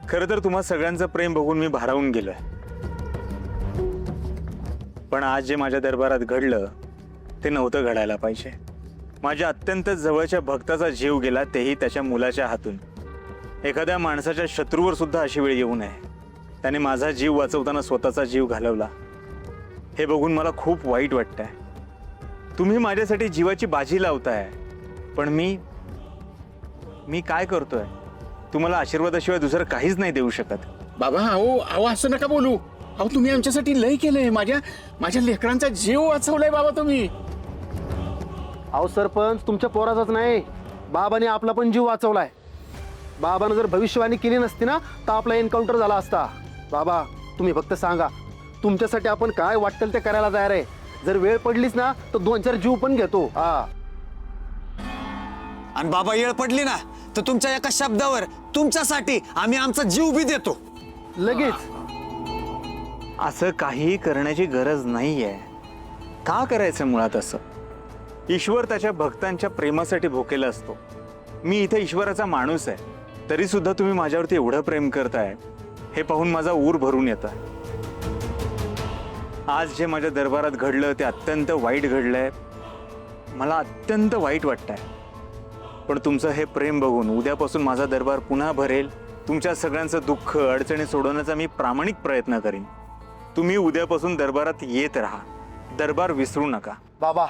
खरं तर तुम्हा सगळ्यांचं प्रेम बघून मी भारावून गेलोय, पण आज जे माझ्या दरबारात घडलं ते नव्हतं घडायला पाहिजे. माझ्या अत्यंत जवळच्या भक्ताचा जीव गेला, तेही त्याच्या मुलाच्या हातून. एखाद्या माणसाच्या शत्रूवर सुद्धा अशी वेळ येऊ नये. त्याने माझा जीव वाचवताना स्वतःचा जीव घालवला. हे बघून मला खूप वाईट वाटतंय. तुम्ही माझ्यासाठी जीवाची बाजी लावताय, पण मी काय करतोय? तुम्हाला आशीर्वादाशिवाय दुसरं काहीच नाही देऊ शकत. बाबा अहो अहो असं नका बोलू. अहो तुम्ही आमच्यासाठी लय केलंय. माझ्या लेकरांचा जीव वाचवलाय बाबा तुम्ही. अहो सरपंच, तुमच्या पोराचाच नाही, बाबाने आपला पण जीव वाचवलाय. बाबानं जर भविष्यवाणी केली नसती ना तर आपला एन्काउंटर झाला असता. बाबा तुम्ही फक्त सांगा, तुमच्यासाठी आपण काय वाटेल ते करायला तयार आहे. जर वेळ पडलीच ना तर 2-4 जीव पण घेतो. हा. आणि बाबा येळ पडली ना तर तुमच्या एका शब्दावर तुमच्यासाठी आम्ही आमचा जीव बी देतो लगेच. असं काही करण्याची गरज नाहीये. का करायचं मुळात असं? ईश्वर त्याच्या भक्तांच्या प्रेमासाठी भोकेला असतो. मी इथे ईश्वराचा माणूस आहे, तरी सुद्धा तुम्ही माझ्यावरती एवढं प्रेम करताय हे पाहून माझा ऊर भरून येतं. आज जे माझ्या दरबारात घडलं ते अत्यंत वाईट घडलंय. मला अत्यंत वाईट वाटतंय, पण तुमचं हे प्रेम बघून उद्यापासून माझा दरबार पुन्हा भरेल. तुमच्या सगळ्यांचं दुःख अडचणी सोडवण्याचा मी प्रामाणिक प्रयत्न करीन. तुम्ही उद्यापासून दरबारात येत राहा, दरबार विसरू नका. बाबा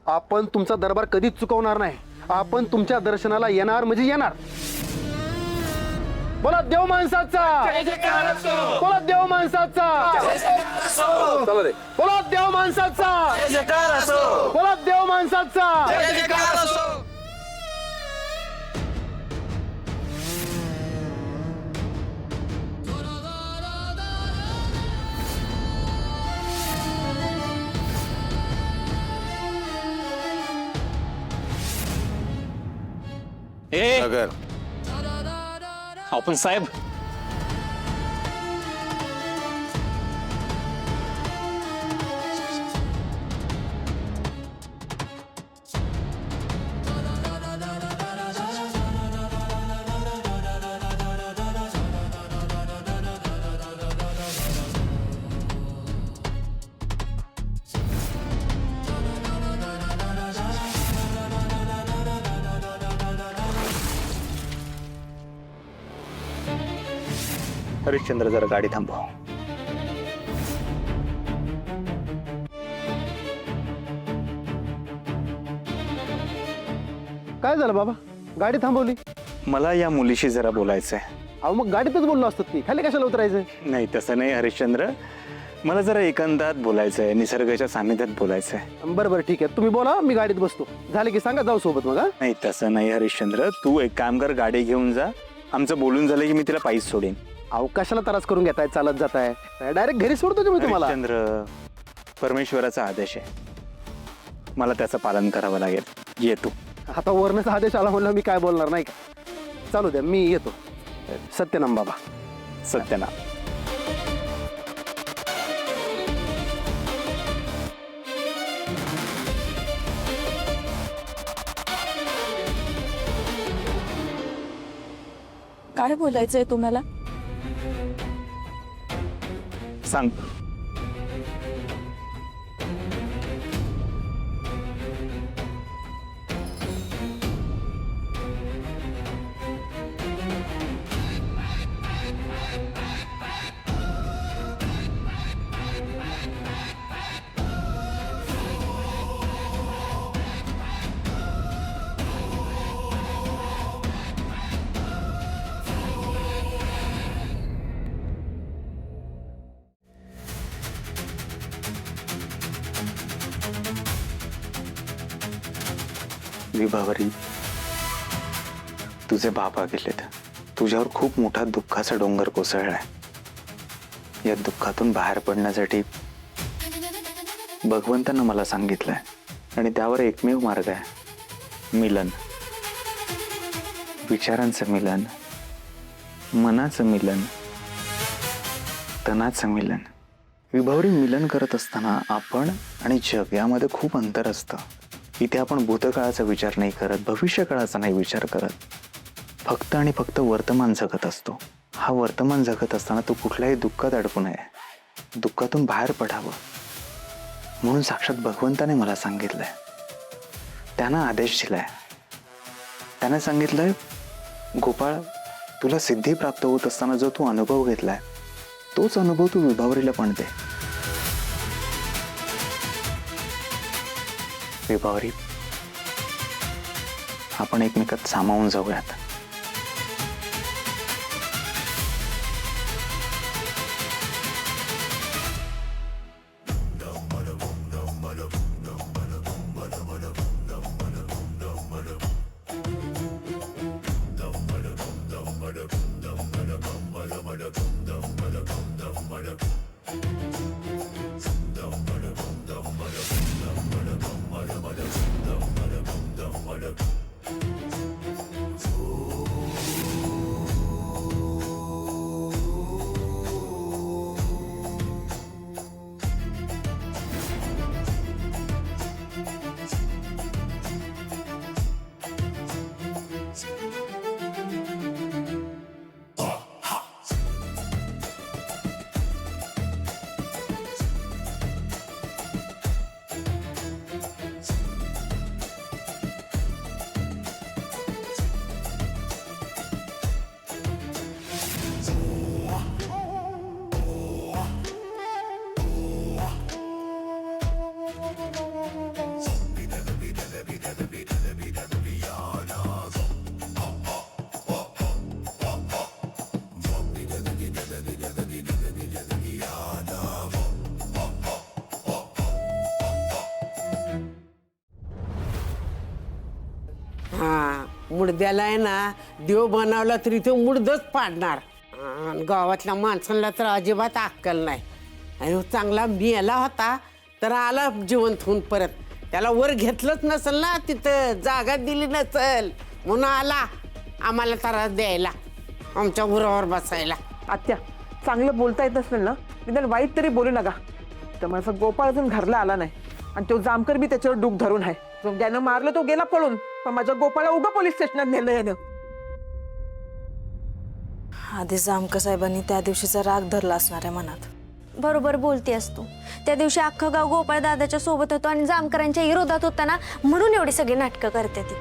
आपण तुमचा दरबार कधीच चुकवणार नाही. आपण तुमच्या दर्शनाला येणार म्हणजे येणार. बोला देव माणसाचा, बोला देव माणसाचा, बोला देव माणसाचा, बोला देव माणसाचा. अगर आपण साहेब, हरिश्चंद्र जरा गाडी थांबव. काय झालं बाबा, गाडी थांबवली? मला या मुलीशी जरा बोलायचंय. अहो मग गाडीतच बोललो असतात की, खाली कशाला उतरायचं? नाही तसं नाही हरिश्चंद्र, मला जरा एकांतात बोलायचंय, निसर्गाच्या सानिध्यात बोलायचंय. बरं बरं ठीक आहे, तुम्ही बोला, मी गाडीत बसतो. झाले की सांगा, जाऊ सोबत मग. हा नाही तसं नाही हरिश्चंद्र, तू एक काम कर, गाडी घेऊन जा. आमचं बोलून झालं की मी तिला पायीच सोडेन. अहो कशाला त्रास करून घेताय, चालत जाताय, डायरेक्ट घरी सोडतो की मी तुम्हाला. हरिश्चंद्र, परमेश्वराचा आदेश आहे, मला त्याचं पालन करावं लागेल. ये तू. आता वरनच आदेश आला म्हणलं, मी काय बोलणार नाही का. चालू द्या, मी येतो. सत्यनाम बाबा. सत्यनाम. काय बोलायचंय तुम्हाला? सांग. विभावरी, तुझे बाबा गेलेत. तुझ्यावर खूप मोठा दुःखाचा डोंगर कोसळलाय. या दुःखातून बाहेर पडण्यासाठी भगवंतानं मला सांगितलंय, आणि त्यावर एकमेव मार्ग आहे, मिलन. विचारांचं मिलन, मनाचं मिलन, तनाचं मिलन. विभावरी, मिलन करत असताना आपण आणि जग यामध्ये खूप अंतर असतं. इथे आपण भूतकाळाचा विचार नाही करत, भविष्यकाळाचा नाही विचार करत, फक्त आणि फक्त वर्तमान जगत असतो. हा वर्तमान जगत असताना तू कुठल्याही दुःखात अडकू नये, दुःखातून बाहेर पडावं म्हणून साक्षात भगवंताने मला सांगितलंय. त्यानं आदेश दिलाय. त्याने सांगितलंय, गोपाळ, तुला सिद्धी प्राप्त होत असताना जो तू अनुभव घेतलाय तोच अनुभव तू विभावरीला पण दे. विभावरी, आपण एकमेकात सामावून जाऊयात. मुडद्याला आहे ना देव बनवला तरी तो मुडदच पाडणार. आणि गावातल्या माणसांना तर अजिबात अक्कल नाही. आणि चांगला मेला होता तर आला जिवंत होऊन परत. त्याला वर घेतलंच नसेल ना, तिथं जागा दिली नसेल म्हणून आला आम्हाला त्रास द्यायला, आमच्या उरावर बसायला. आत्या, चांगलं बोलता येत असेल ना, निदान वाईट तरी बोलू नका. तर माझा गोपाळ अजून घरला आला नाही आणि तो जामकर बी त्याच्यावर डूक धरून आहे. ज्यानं मारलं तो गेला पळून, पण माझ्या गोपाळला उगा पोलीस स्टेशनात नेलं यानं. आधी जामकर साहेबांनी त्या दिवशीचा राग धरला असणार आहे मनात. बरोबर बोलतेस तू. त्या दिवशी अख्खं गाव गोपाळ दादाच्या सोबत होतो आणि जामकरांच्या विरोधात होता ना, म्हणून एवढी सगळी नाटकं करते ती.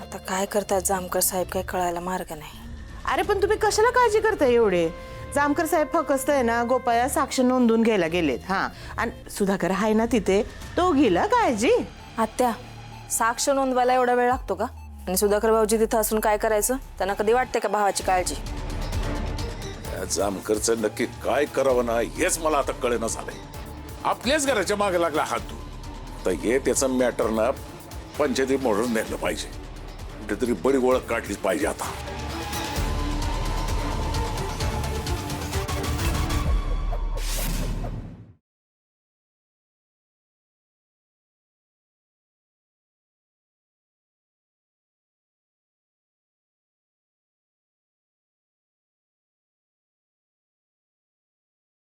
आता काय करतात जामकर साहेब, काही कळायला मार्ग नाही. अरे पण तुम्ही कशाला काळजी करताय एवढे? जामकर साहेब फक्त आहे ना गोपाळा साक्ष नोंदून घ्यायला गेलेत. हां, आणि सुधाकर आहे ना तिथे, तो गेला काळजी. आत्या, साक्ष नोंदवायला एवढा वेळ लागतो का? आणि सुधाकर भाऊजी तिथं असून काय करायचं? त्यांना कधी वाटते का भावाची काळजी? जामकरचं नक्की काय करावं ना हेच मला आता कळेना झालंय. आपल्याच घराच्या मागे लागला हात तू तर हे त्याचं मॅटर ना पंचायती मोडून नेलं पाहिजे. कुठेतरी बडी ओळख काढलीच पाहिजे आता.